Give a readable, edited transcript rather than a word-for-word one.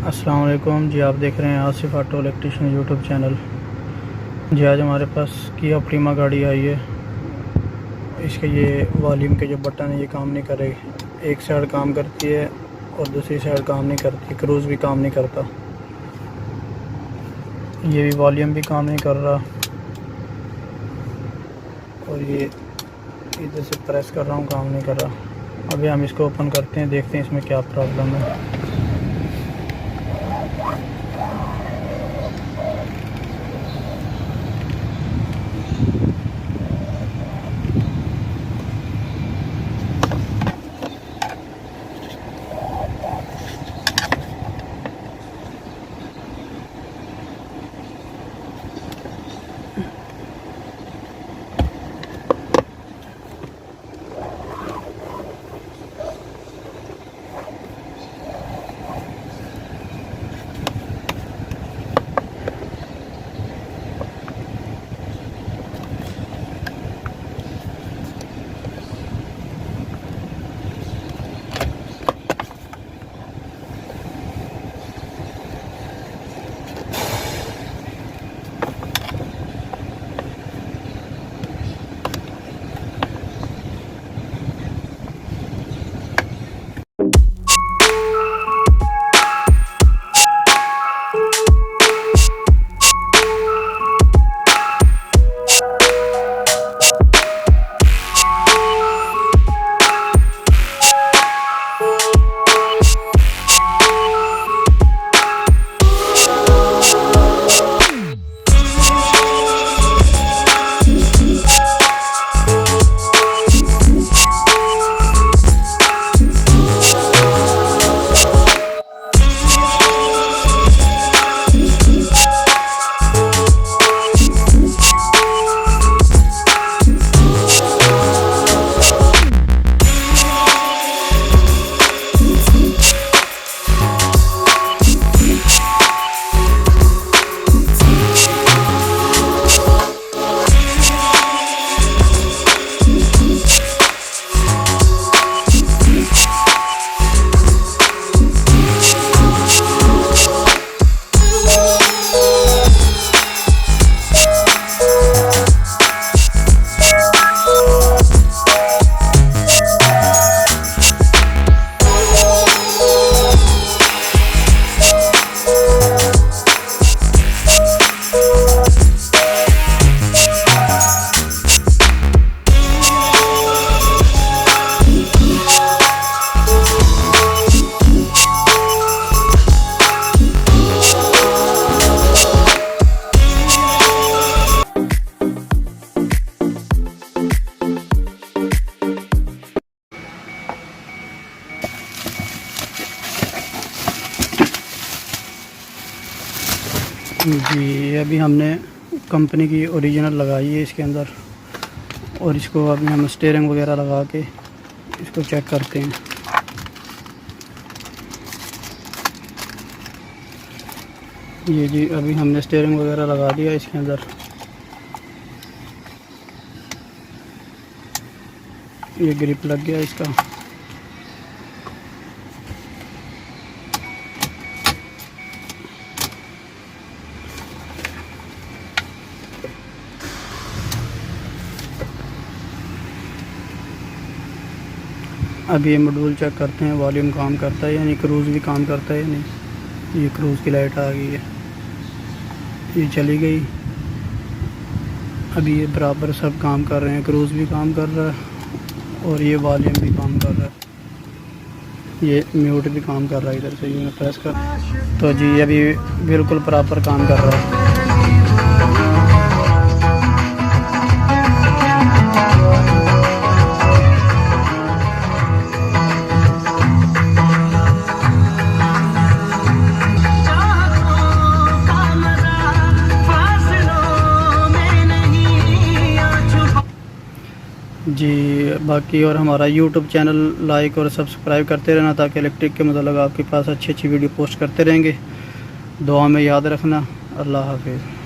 अस्सलाम वालेकुम जी। आप देख रहे हैं Asif auto electrician YouTube channel. जी आज हमारे पास की ऑप्टिमा गाड़ी आई है। इसके ये वॉल्यूम के जो बटन है ये काम नहीं कर रही। एक साइड काम करती है और दूसरी साइड काम नहीं करती। क्रूज़ भी काम नहीं करता। ये भी वॉल्यूम भी काम नहीं कर रहा। और ये इधर से प्रेस कर रहा हूँ, काम नहीं कर रहा। अभी हम इसको ओपन करते हैं, देखते हैं इसमें क्या प्रॉब्लम है। जी अभी हमने कंपनी की ओरिजिनल लगाई है इसके अंदर। और इसको अभी हम स्टीयरिंग वगैरह लगा के इसको चेक करते हैं। ये जी अभी हमने स्टीयरिंग वगैरह लगा दिया इसके अंदर। ये ग्रिप लग गया इसका। अब ये मॉड्यूल चेक करते हैं वॉल्यूम काम करता है या नहीं, क्रूज़ भी काम करता है या नहीं। ये क्रूज़ की लाइट आ गई है, ये चली गई। अभी ये बराबर सब काम कर रहे हैं, क्रूज़ भी काम कर रहा है और ये वॉल्यूम भी काम कर रहा है। ये म्यूट भी काम कर रहा है। इधर से ये प्रेस कर तो जी अभी बिल्कुल प्रॉपर काम कर रहा है। जी बाकी और हमारा यूट्यूब चैनल लाइक और सब्सक्राइब करते रहना, ताकि इलेक्ट्रिक के मतलब आपके पास अच्छी अच्छी वीडियो पोस्ट करते रहेंगे। दुआ में याद रखना। अल्लाह हाफिज़।